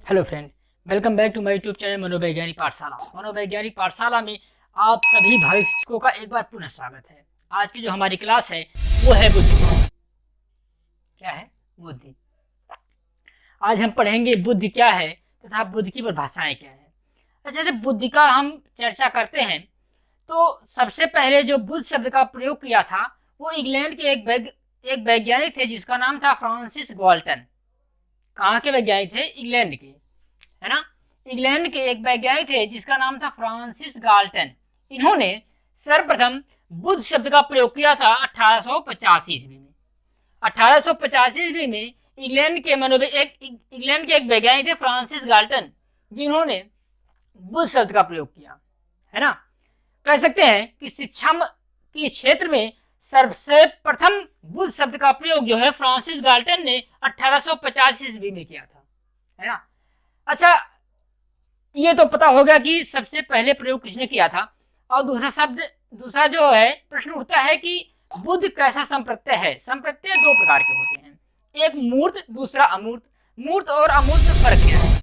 Hello friend, welcome back to my YouTube channel मनोवैज्ञानिक पाठशाला। मनोवैज्ञानिक पाठशाला में आप सभी भावी शिक्षकों का एक बार पुनः स्वागत है। आज की जो हमारी क्लास है वो है बुद्धि। क्या है? बुद्धि। आज हम पढ़ेंगे बुद्धि क्या है तथा बुद्धि की परिभाषाएं क्या है। अच्छा, जब बुद्धि का हम चर्चा करते हैं तो सबसे पहले जो बुद्ध शब्द का प्रयोग किया था वो इंग्लैंड के एक वैज्ञानिक थे जिसका नाम था फ्रांसिस गाल्टन। कहाँ के वैज्ञानिक थे? इंग्लैंड के, है ना। इंग्लैंड के एक वैज्ञानिक थे जिसका नाम था फ्रांसिस गाल्टन। इन्होंने सर्वप्रथम बुद्ध शब्द का प्रयोग किया था 1885 ईस्वी में। 1885 ईस्वी में इंग्लैंड के एक वैज्ञानिक थे फ्रांसिस गाल्टन, जिन्होंने बुद्ध शब्द का प्रयोग किया, है ना। कह सकते हैं कि शिक्षा के क्षेत्र में सबसे प्रथम बुद्ध शब्द का प्रयोग जो है फ्रांसिस गाल्टन ने 1885 ईस्वी में किया था, है ना। अच्छा, ये तो पता होगा कि सबसे पहले प्रयोग किसने किया था। और दूसरा जो है प्रश्न उठता है कि बुद्ध कैसा संप्रत्यय है। संप्रत्यय दो प्रकार के होते हैं, एक मूर्त, दूसरा अमूर्त। मूर्त और अमूर्त में फर्क क्या है?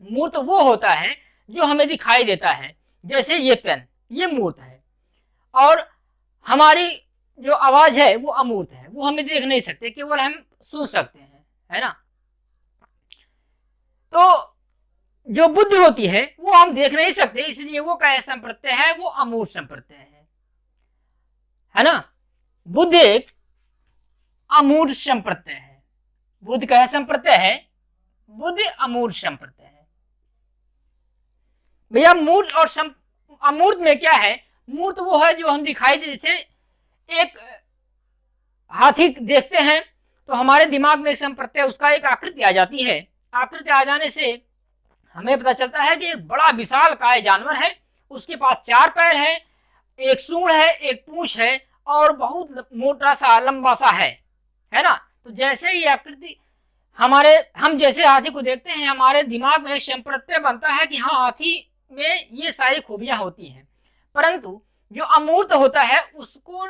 मूर्त वो होता है जो हमें दिखाई देता है, जैसे ये पेन, ये मूर्त है। और हमारी जो आवाज है वो अमूर्त है, वो हमें देख नहीं सकते, केवल हम सुन सकते हैं, है ना। तो जो बुद्धि होती है वो हम देख नहीं सकते, इसलिए वो कैसा संप्रत्यय है? वो अमूर्त संप्रत्यय है ना। बुद्ध एक अमूर्त संप्रत्यय है। बुद्ध कैसा संप्रत्यय है? बुद्ध अमूर्त संप्रत्यय है। भैया मूर्त और अमूर्त में क्या है? मूर्त वो है जो हम दिखाई दे, जैसे एक हाथी देखते हैं तो हमारे दिमाग में एक संप्रत्यय, उसका एक आकृति आ जाती है। आकृति आ जाने से हमें पता चलता है कि एक बड़ा विशाल काय जानवर है, उसके पास 4 पैर है, एक सूंड है, एक पूंछ है और बहुत मोटा सा लंबा सा है ना। तो जैसे ही आकृति हम जैसे हाथी को देखते हैं, हमारे दिमाग में एक संप्रत्यय बनता है कि हाँ, हाथी में ये सारी खूबियां होती हैं। परंतु जो अमूर्त होता है उसको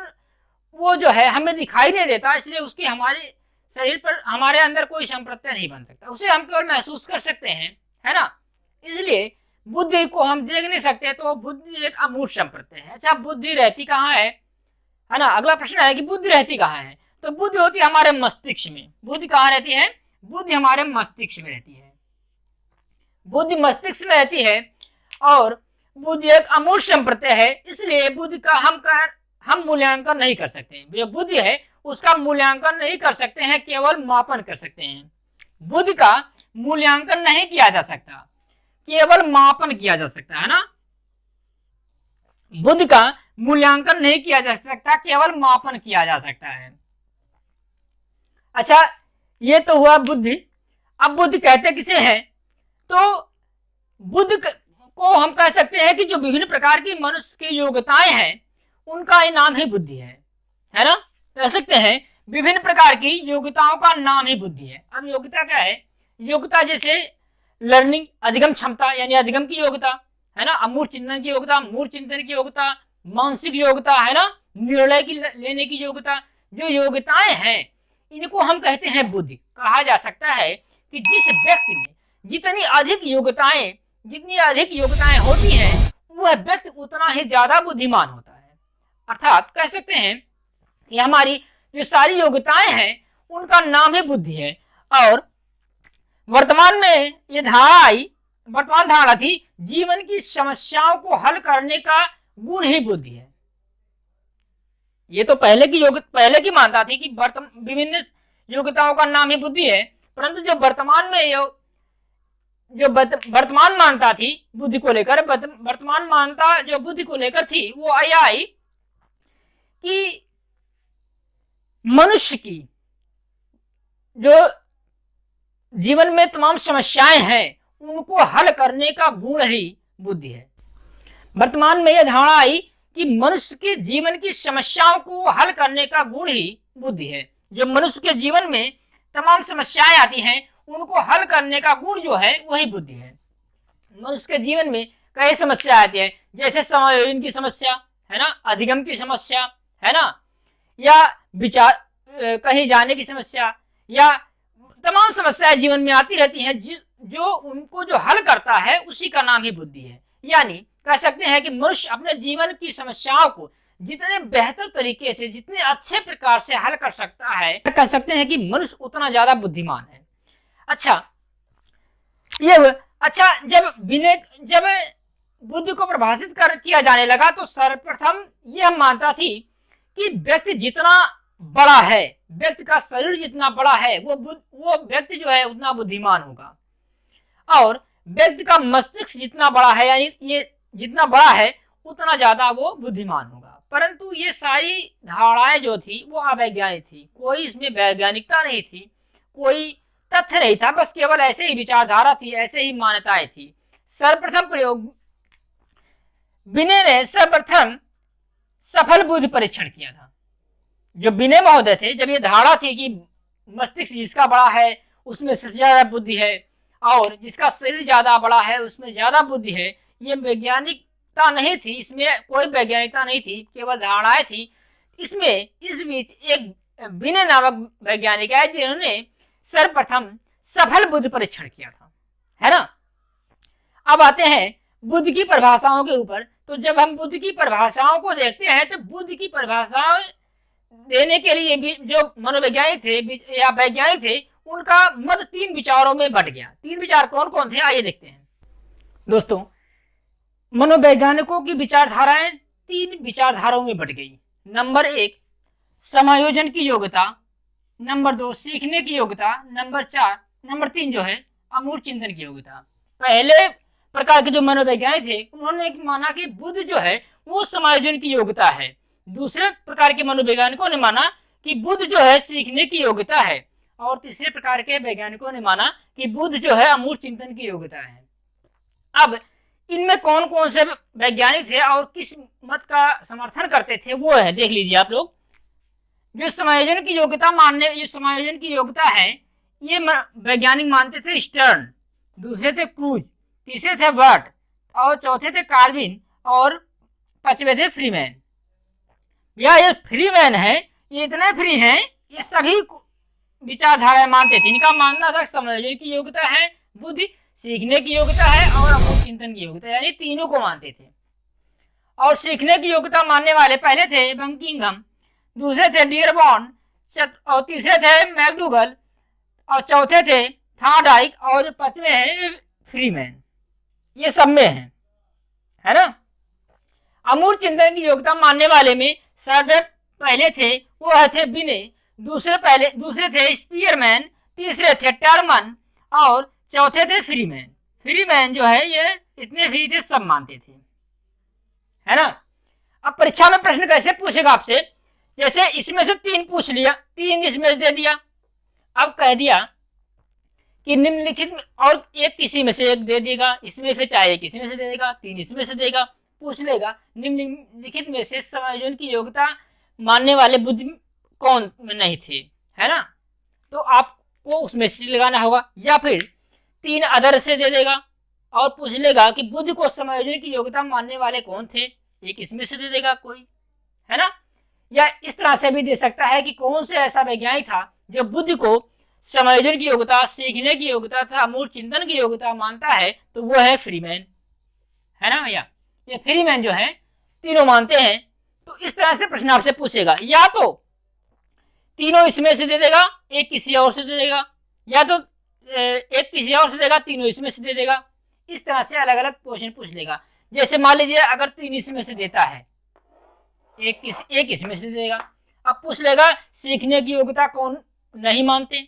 वो जो है हमें दिखाई नहीं देता, इसलिए उसकी हमारे शरीर पर, हमारे अंदर कोई संप्रत्यय नहीं बन सकता, उसे हम केवल महसूस कर सकते हैं, है ना। इसलिए बुद्धि को हम देख नहीं सकते, तो बुद्धि एक अमूर्त संप्रत्यय है। अच्छा, बुद्धि रहती कहाँ है ना। अगला प्रश्न है कि बुद्धि रहती कहाँ है। तो बुद्धि होती है हमारे मस्तिष्क में। बुद्धि कहाँ रहती है? बुद्धि हमारे मस्तिष्क में रहती है। बुद्धि मस्तिष्क में रहती है और बुद्धि एक अमूर्त संप्रत्यय है, इसलिए बुद्धि का हम मूल्यांकन नहीं कर सकते। जो बुद्धि है उसका मूल्यांकन नहीं कर सकते हैं, केवल मापन कर सकते हैं। बुद्धि का मूल्यांकन नहीं किया जा सकता, केवल मापन किया जा सकता है ना। बुद्धि का मूल्यांकन नहीं किया जा सकता, केवल मापन किया जा सकता है। अच्छा, ये तो हुआ बुद्धि। अब बुद्धि कहते किसे हैं? तो बुद्धि को हम कह सकते हैं कि जो विभिन्न प्रकार की मनुष्य की योग्यताएं हैं उनका ही नाम ही बुद्धि है ना। कह सकते हैं विभिन्न प्रकार की योग्यताओं का नाम ही बुद्धि है। अब योग्यता क्या है? योग्यता जैसे लर्निंग, अधिगम क्षमता यानी अधिगम की योग्यता, है ना। अमूर्त चिंतन की योग्यता, मूर्त चिंतन की योग्यता, मानसिक योग्यता, है ना, निर्णय की लेने की योग्यता। जो योग्यताएं हैं इनको हम कहते हैं बुद्धि। कहा जा सकता है कि जिस व्यक्ति में जितनी अधिक योग्यताएं होती हैं वह व्यक्ति उतना ही ज्यादा बुद्धिमान होता है। अर्थात कह सकते हैं कि हमारी जो सारी योग्यताएं हैं उनका नाम ही बुद्धि है। और वर्तमान में ये वर्तमान धारणा थी, जीवन की समस्याओं को हल करने का गुण ही बुद्धि है। ये तो पहले की मान्यता थी कि विभिन्न योग्यताओं का नाम ही बुद्धि है। परंतु जो वर्तमान मान्यता थी बुद्धि को लेकर, वर्तमान मान्यता जो बुद्धि को लेकर थी वो आई कि मनुष्य की जो जीवन में तमाम समस्याएं हैं उनको हल करने का गुण ही बुद्धि है। वर्तमान में यह धारणा आई कि मनुष्य के जीवन की समस्याओं को हल करने का गुण ही बुद्धि है। जो मनुष्य के जीवन में तमाम समस्याएं आती हैं उनको हल करने का गुण जो है वही बुद्धि है। मनुष्य के जीवन में कई समस्या आती है, जैसे समायोजन की समस्या, है ना, अधिगम की समस्या, है ना, या विचार कहीं जाने की समस्या, या तमाम समस्याएं जीवन में आती रहती हैं जो उनको जो हल करता है उसी का नाम ही बुद्धि है। यानी कह सकते हैं कि मनुष्य अपने जीवन की समस्याओं को जितने बेहतर तरीके से, जितने अच्छे प्रकार से हल कर सकता है, कह सकते हैं कि मनुष्य उतना ज्यादा बुद्धिमान है। अच्छा, जब बुद्धि को परिभाषित किया जाने लगा तो सर्वप्रथम यह मानता थी कि व्यक्ति जितना बड़ा है, व्यक्ति का शरीर जितना बड़ा है, वो व्यक्ति जो है उतना बुद्धिमान होगा, और व्यक्ति का मस्तिष्क जितना बड़ा है, यानी ये जितना बड़ा है उतना ज्यादा वो बुद्धिमान होगा। परंतु ये सारी धारणाएं जो थी वो अवैज्ञानिक थी, कोई इसमें वैज्ञानिकता नहीं थी, कोई तथ्य नहीं था, बस केवल ऐसे ही विचारधारा थी, ऐसे ही मान्यताएं थी। सर्वप्रथम प्रयोग बिने ने सर्वप्रथम सफल बुद्धि परीक्षण किया था। जो बिने महोदय थे, जब ये धारणा थी कि मस्तिष्क जिसका बड़ा है उसमें सबसे ज्यादा बुद्धि है और जिसका शरीर ज्यादा बड़ा है उसमें ज्यादा बुद्धि है, ये वैज्ञानिकता नहीं थी, इसमें कोई वैज्ञानिकता नहीं थी, केवल धारणाएं थी। इस बीच एक बिने नामक वैज्ञानिक है जिन्होंने सर्वप्रथम सफल बुद्धि परीक्षण किया था, है ना। अब आते हैं बुद्धि की परिभाषाओं के ऊपर। तो जब हम बुद्धि की परिभाषाओं को देखते हैं तो बुद्धि की परिभाषाएं देने के लिए भी जो मनोवैज्ञानिक थे या वैज्ञानिक थे, उनका मत 3 विचारों में बट गया। 3 विचार कौन कौन थे, आइए देखते हैं। दोस्तों, मनोवैज्ञानिकों की विचारधाराएं 3 विचारधाराओं में बट गई। नंबर 1 समायोजन की योग्यता, नंबर 2 सीखने की योग्यता, नंबर 3 जो है अमूर्त चिंतन की योग्यता। पहले प्रकार के जो मनोवैज्ञानिक थे उन्होंने माना कि बुद्धि जो है वो समायोजन की योग्यता है। दूसरे प्रकार के मनोवैज्ञानिकों ने माना कि बुद्धि जो है सीखने की योग्यता है, और तीसरे प्रकार के वैज्ञानिकों ने माना कि बुद्धि जो है अमूर्त चिंतन की योग्यता है। अब इनमें कौन कौन से वैज्ञानिक थे और किस मत का समर्थन करते थे वो है, देख लीजिए आप लोग। जो समायोजन की योग्यता है ये वैज्ञानिक मानते थे स्टर्न, दूसरे थे क्रूज, तीसरे थे वर्ट और चौथे थे कार्विन और 5वें थे फ्रीमैन। ये फ्रीमैन है, ये इतने फ्री हैं, ये सभी विचारधाराएं मानते थे। इनका मानना था समायोजन की योग्यता है, बुद्धि सीखने की योग्यता है और अमूर्त चिंतन की योग्यता, यानी तीनों को मानते थे। और सीखने की योग्यता मानने वाले पहले थे बकिंघम, दूसरे थे डियरबॉर्न और तीसरे थे मैकडूगल और चौथे थे थॉर्नडाइक और 5वें है फ्रीमैन। ये सब में है ना। अमूर्त चिंतन की योग्यता मानने वाले में सर्वे पहले थे वो थे बिने, दूसरे थे स्पीयरमैन, तीसरे थे टर्मन और चौथे थे फ्रीमैन। फ्रीमैन जो है ये इतने फ्री थे, सब मानते थे, है ना। अब परीक्षा में प्रश्न कैसे पूछेगा आपसे, जैसे इसमें से 3 पूछ लिया, 3 इसमें से दे दिया, अब कह दिया कि निम्नलिखित और एक किसी में से एक दे देगा, इसमें से चाहे एक इसमें से दे देगा, 3 इसमें से देगा, पूछ लेगा निम्नलिखित में से समायोजन की योग्यता मानने वाले बुद्धि कौन नहीं थे, है ना। तो आपको उसमें से लगाना होगा, या फिर 3 अदर से दे देगा और पूछ लेगा कि बुद्धि को समायोजन की योग्यता मानने वाले कौन थे, एक इसमें से दे देगा कोई, है ना। या इस तरह से भी दे सकता है कि कौन से ऐसा वैज्ञानिक था जो बुद्धि को समायोजन की योग्यता, सीखने की योग्यता तथा अमूर्त चिंतन की योग्यता मानता है, तो वो है फ्रीमैन, है ना भैया। ये फ्रीमैन जो है तीनों मानते हैं। तो इस तरह से प्रश्न आपसे पूछेगा, या तो तीनों इसमें से दे देगा, एक किसी और से दे देगा, या तो एक किसी और से देगा, तीनों इसमें से दे देगा। इस तरह से अलग अलग क्वेश्चन पूछ लेगा। जैसे मान लीजिए अगर 3 इसमें से देता है, एक इसमें से देगा, अब पूछ लेगा सीखने की योग्यता कौन नहीं मानते,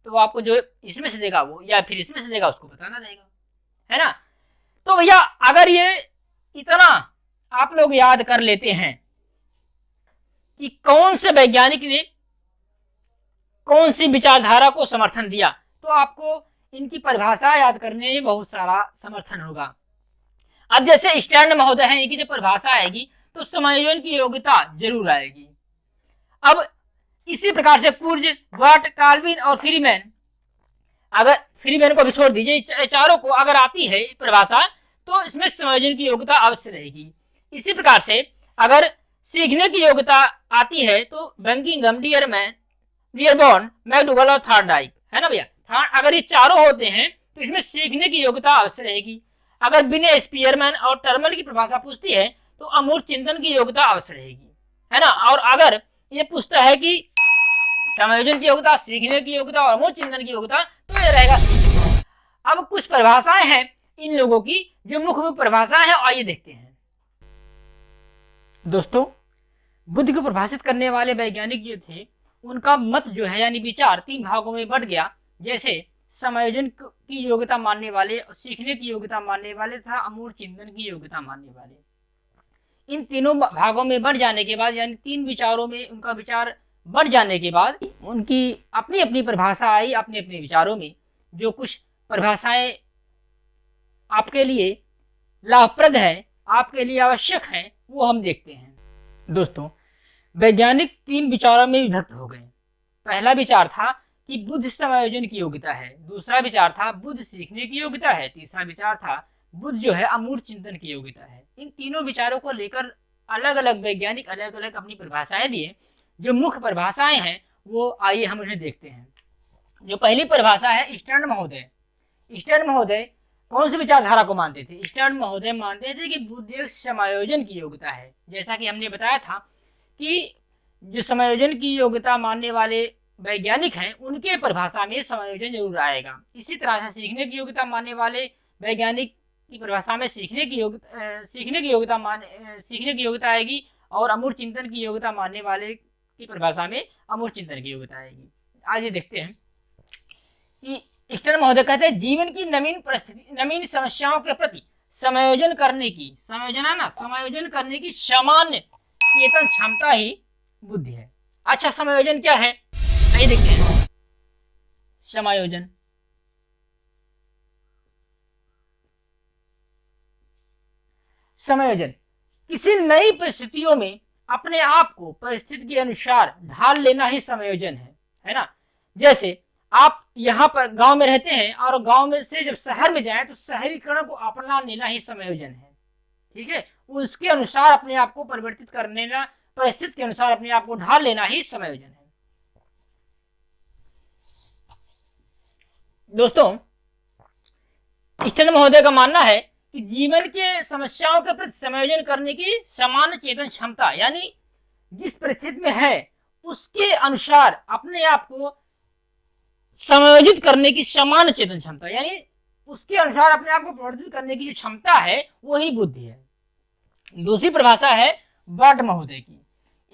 तो आपको जो इसमें से देगा वो या फिर इसमें से देगा उसको बताना रहेगा, है ना। तो भैया अगर ये इतना आप लोग याद कर लेते हैं कि कौन से वैज्ञानिक ने कौन सी विचारधारा को समर्थन दिया, तो आपको इनकी परिभाषा याद करने में बहुत सारा समर्थन होगा। अब जैसे स्टर्न महोदय हैं, इनकी जब परिभाषा आएगी तो समायोजन की योग्यता जरूर आएगी। अब इसी प्रकार से कुर्ज, वर्ट, कार्विन और फ्रीमैन, अगर फ्रीमैन को भी छोड़ दीजिए, चारों को अगर आती है परिभाषा तो इसमें समायोजन की योग्यता अवश्य रहेगी। इसी प्रकार से अगर सीखने की योग्यता आती है तो बकिंघम, डियरबॉर्न, मैकडूगल और थॉर्नडाइक, है ना भैया। अगर ये चारों होते हैं तो इसमें सीखने की योग्यता अवश्य रहेगी। अगर बिना स्पीयरमैन और टर्मल की परिभाषा पूछती है तो अमूर्त चिंतन की योग्यता अवश्य रहेगी, है ना। और अगर ये पूछता है कि समायोजन की योग्यता, सीखने की योग्यता और अमूर्त चिंतन की योग्यता, तो ये रहेगा। अब कुछ परिभाषाएं हैं इन लोगों की जो मुख्य मुख्य परिभाषाएं हैं, आइए देखते हैं। दोस्तों, बुद्धि को परिभाषित करने वाले वैज्ञानिक जो थे उनका मत जो है यानी विचार 3 भागों में बढ़ गया। जैसे समायोजन की योग्यता मानने वाले, सीखने की योग्यता मानने वाले तथा अमूर्त चिंतन की योग्यता मानने वाले। इन तीनों भागों में बढ़ जाने के बाद यानी 3 विचारों में उनका विचार बढ़ जाने के बाद उनकी अपनी अपनी परिभाषा आई। अपने अपने विचारों में जो कुछ परिभाषाएं आपके लिए लाभप्रद है, आपके लिए आवश्यक है, वो हम देखते हैं। दोस्तों, वैज्ञानिक 3 विचारों में विभक्त हो गए। पहला विचार था कि बुद्धि समायोजन की योग्यता है, दूसरा विचार था बुद्धि सीखने की योग्यता है, तीसरा विचार था बुद्धि जो है अमूर्त चिंतन की योग्यता है। इन तीनों विचारों को लेकर अलग अलग वैज्ञानिक अलग अलग अपनी परिभाषाएं दिए। जो मुख्य परिभाषाएं हैं वो आइए हम उन्हें देखते हैं। जो पहली परिभाषा है स्टर्न महोदय। स्टर्न महोदय कौन सी विचारधारा को मानते थे? स्टर्न महोदय मानते थे कि बुद्धि एक समायोजन की योग्यता है। जैसा कि हमने बताया था कि जो समायोजन की योग्यता मानने वाले वैज्ञानिक हैं उनके परिभाषा में समायोजन जरूर आएगा। इसी तरह से सीखने की योग्यता मानने वाले वैज्ञानिक की परिभाषा में सीखने की योग्यता आएगी और अमूर्त चिंतन की योग्यता मानने वाले की परिभाषा में अमूर्त चिंतन की योग्यता आएगी। आइए देखते हैं कि स्टर्न महोदय कहते हैं जीवन की नवीन समस्याओं के प्रति समायोजन करने की सामान्य चेतन क्षमता ही बुद्धि है। अच्छा, समायोजन क्या है? आइए देखते हैं। समायोजन किसी नई परिस्थितियों में अपने आप को परिस्थिति के अनुसार ढाल लेना ही समायोजन है ना। जैसे आप यहाँ पर गांव में रहते हैं और गांव में से जब शहर में जाएं तो शहरीकरण को अपना लेना ही समायोजन है। ठीक है, उसके अनुसार अपने आप को परिवर्तित कर लेना, परिस्थिति के अनुसार अपने आप को ढाल लेना ही समायोजन है। दोस्तों, स्टर्न महोदय का मानना है कि जीवन के समस्याओं के प्रति समायोजन करने की समान चेतन क्षमता, यानी जिस परिस्थिति में है उसके अनुसार अपने आप को समायोजित करने की समान चेतन क्षमता, यानी उसके अनुसार अपने आप को परिवर्तित करने की जो क्षमता है वही बुद्धि है। दूसरी परिभाषा है बर्ट महोदय की।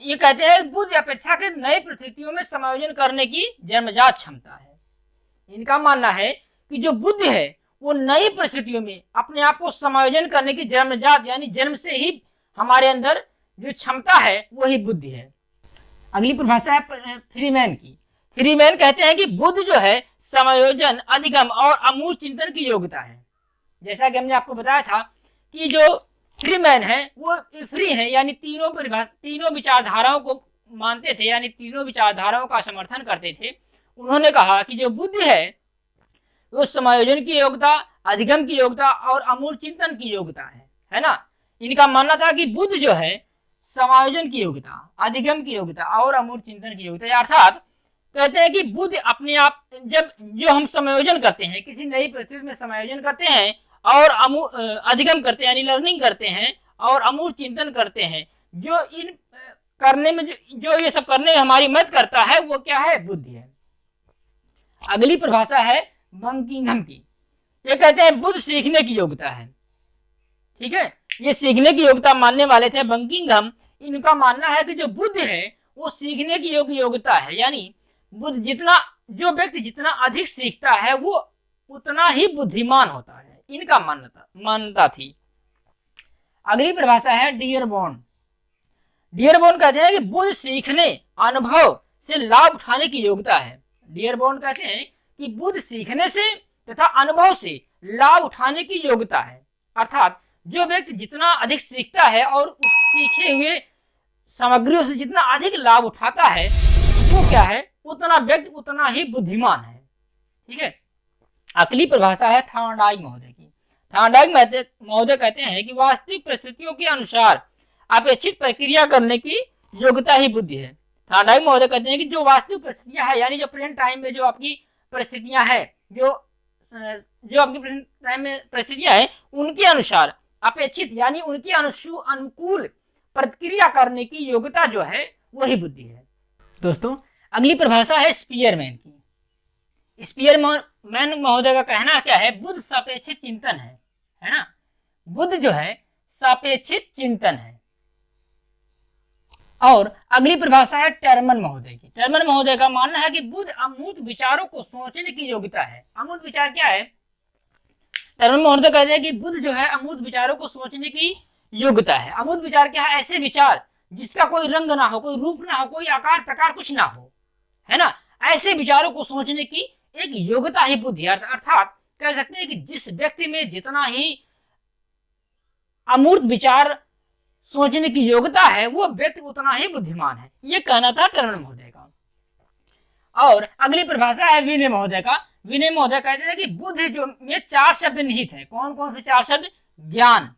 ये कहते हैं बुद्धि अपेक्षाकृत नई परिस्थितियों में समायोजन करने की जन्मजात क्षमता है। इनका मानना है कि जो बुद्धि है वो नई परिस्थितियों में अपने आप को समायोजन करने की जन्मजात यानी जन्म से ही हमारे अंदर जो क्षमता है वही बुद्धि है। अगली परिभाषा है फ्रीमैन की। फ्रीमैन कहते हैं कि बुद्धि जो है समायोजन, अधिगम और अमूर्त चिंतन की योग्यता है। जैसा कि हमने आपको बताया था कि जो फ्रीमैन है वो फ्री है, यानी तीनों विचारधाराओं को मानते थे, यानी तीनों विचारधाराओं का समर्थन करते थे। उन्होंने कहा कि जो बुद्धि है वो समायोजन की योग्यता, अधिगम की योग्यता और अमूर्त चिंतन की योग्यता है ना। इनका मानना था कि बुद्धि जो है समायोजन की योग्यता, अधिगम की योग्यता और अमूर्त चिंतन की योग्यता, अर्थात कहते हैं कि बुद्धि अपने आप जब जो हम समायोजन करते हैं, किसी नई परिस्थिति में समायोजन करते हैं और अधिगम करते हैं यानी लर्निंग करते हैं और अमूर्त चिंतन करते हैं, जो इन करने में जो ये सब करने में हमारी मदद करता है वो क्या है? बुद्धि है। अगली परिभाषा है बंकिंघम की। ये कहते हैं बुद्धि सीखने की योग्यता है। ठीक है, ये सीखने की योग्यता मानने वाले थे बंकिंघम। इनका मानना है कि जो बुद्धि है वो सीखने की योग्यता है, यानी बुद्धि जो व्यक्ति जितना अधिक सीखता है वो उतना ही बुद्धिमान होता है। इनका मान्यता थी। अगली परिभाषा है डियरबॉर्न। डियरबॉर्न कहते हैं कि बुद्धि सीखने, अनुभव से लाभ उठाने की योग्यता है। डियरबॉर्न कहते हैं कि बुद्धि सीखने से तथा अनुभव से लाभ उठाने की योग्यता है, अर्थात जो व्यक्ति जितना अधिक सीखता है और उस सीखे हुए सामग्रियों से जितना अधिक लाभ उठाता है वो क्या है? उतना व्यक्ति उतना ही बुद्धिमान है। ठीक है। अगली परिभाषा है थॉर्नडाइक महोदय की। थॉर्नडाइक महोदय कहते हैं कि वास्तविक परिस्थितियों के अनुसार अपेक्षित प्रक्रिया करने की योग्यता ही बुद्धि है। थॉर्नडाइक महोदय कहते हैं कि जो वास्तविक परिस्थितियां है, यानी जो प्रेजेंट टाइम में जो आपकी परिस्थितियां हैं, जो जो आपकी परिस्थितियां है उनके अनुसार अपेक्षित यानी उनके अनुकूल प्रतिक्रिया करने की योग्यता जो है वही बुद्धि है। दोस्तों अगली परिभाषा है स्पीयरमैन की। स्पीयरमैन महोदय का कहना क्या है, बुद्ध सापेक्षिक चिंतन है ना, बुद्ध जो है सापेक्षिक चिंतन है। और अगली परिभाषा है टर्मन महोदय की। टर्मन महोदय का मानना है कि बुद्ध अमूर्त विचारों को सोचने की योग्यता है। अमूर्त विचार क्या है? टर्मन महोदय कहते हैं कि बुद्ध जो है अमूर्त विचारों को सोचने की योग्यता है। अमूर्त विचार क्या है? ऐसे विचार जिसका कोई रंग ना हो, कोई रूप ना हो, कोई आकार प्रकार कुछ ना हो, है ना, ऐसे विचारों को सोचने की एक योग्यता ही बुद्धि है। अर्थात कह सकते हैं कि जिस व्यक्ति में जितना ही अमूर्त विचार सोचने की योग्यता है वो व्यक्ति उतना ही बुद्धिमान है, ये कहना था टर्मन महोदय का। और अगली परिभाषा है विनय महोदय का। विनय महोदय कहते हैं कि बुद्ध जो में 4 शब्द निहित है। कौन कौन से 4 शब्द? ज्ञान,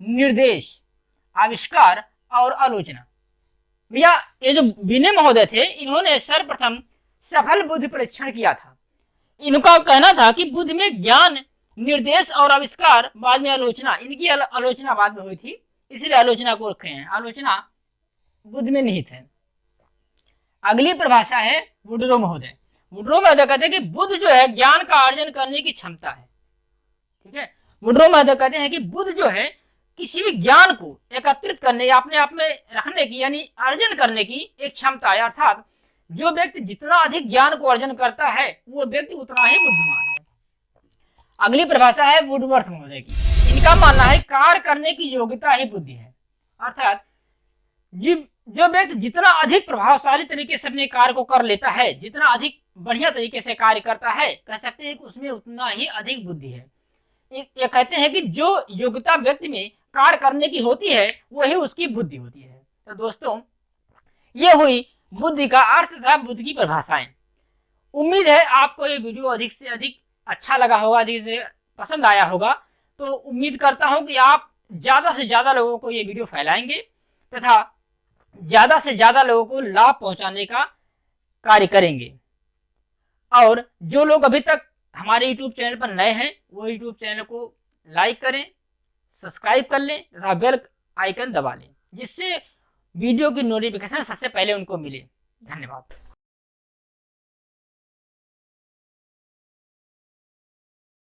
निर्देश, आविष्कार और आलोचना। भैया ये जो विनय महोदय थे इन्होंने सर्वप्रथम सफल बुद्धि परीक्षण किया था। इनका कहना था कि बुद्ध में ज्ञान, निर्देश और आविष्कार, बाद में आलोचना, इनकी आलोचना बाद में हुई थी, इसलिए आलोचना को रखे हैं। आलोचना बुद्ध में निहित है। अगली परिभाषा है वुडरो महोदय। वुडरो महोदय कहते हैं कि बुद्ध जो है ज्ञान का अर्जन करने की क्षमता है। ठीक है, वुडरो महोदय कहते हैं कि बुद्ध जो है किसी भी ज्ञान को एकत्रित करने या अपने आप में रखने की यानी अर्जन करने की एक क्षमता है। अर्थात जो व्यक्ति जितना अधिक ज्ञान को अर्जन करता है वो व्यक्ति उतना ही बुद्धिमान है। अगली परिभाषा है वुडवर्थ महोदय की। इनका मानना है कार्य करने की योग्यता ही बुद्धि है। अर्थात जो व्यक्ति जितना अधिक प्रभावशाली तरीके से अपने कार्य को कर लेता है, जितना अधिक बढ़िया तरीके से कार्य करता है, कह सकते हैं कि उसमें उतना ही अधिक बुद्धि है। ये कहते हैं कि जो योग्यता व्यक्ति में कार्य करने की होती है वही उसकी बुद्धि होती है। तो दोस्तों ये हुई बुद्धि का अर्थ तथा बुद्ध की परिभाषाएं। उम्मीद है आपको ये वीडियो अधिक से अधिक अच्छा लगा होगा, अधिक से पसंद आया होगा। तो उम्मीद करता हूं कि आप ज्यादा से ज्यादा लोगों को ये वीडियो फैलाएंगे तथा ज्यादा से ज्यादा लोगों को लाभ पहुंचाने का कार्य करेंगे। और जो लोग अभी तक हमारे YouTube चैनल पर नए हैं वो YouTube चैनल को लाइक करें, सब्सक्राइब कर लें तथा बेल आइकन दबा लें, जिससे वीडियो की नोटिफिकेशन सबसे पहले उनको मिले। धन्यवाद।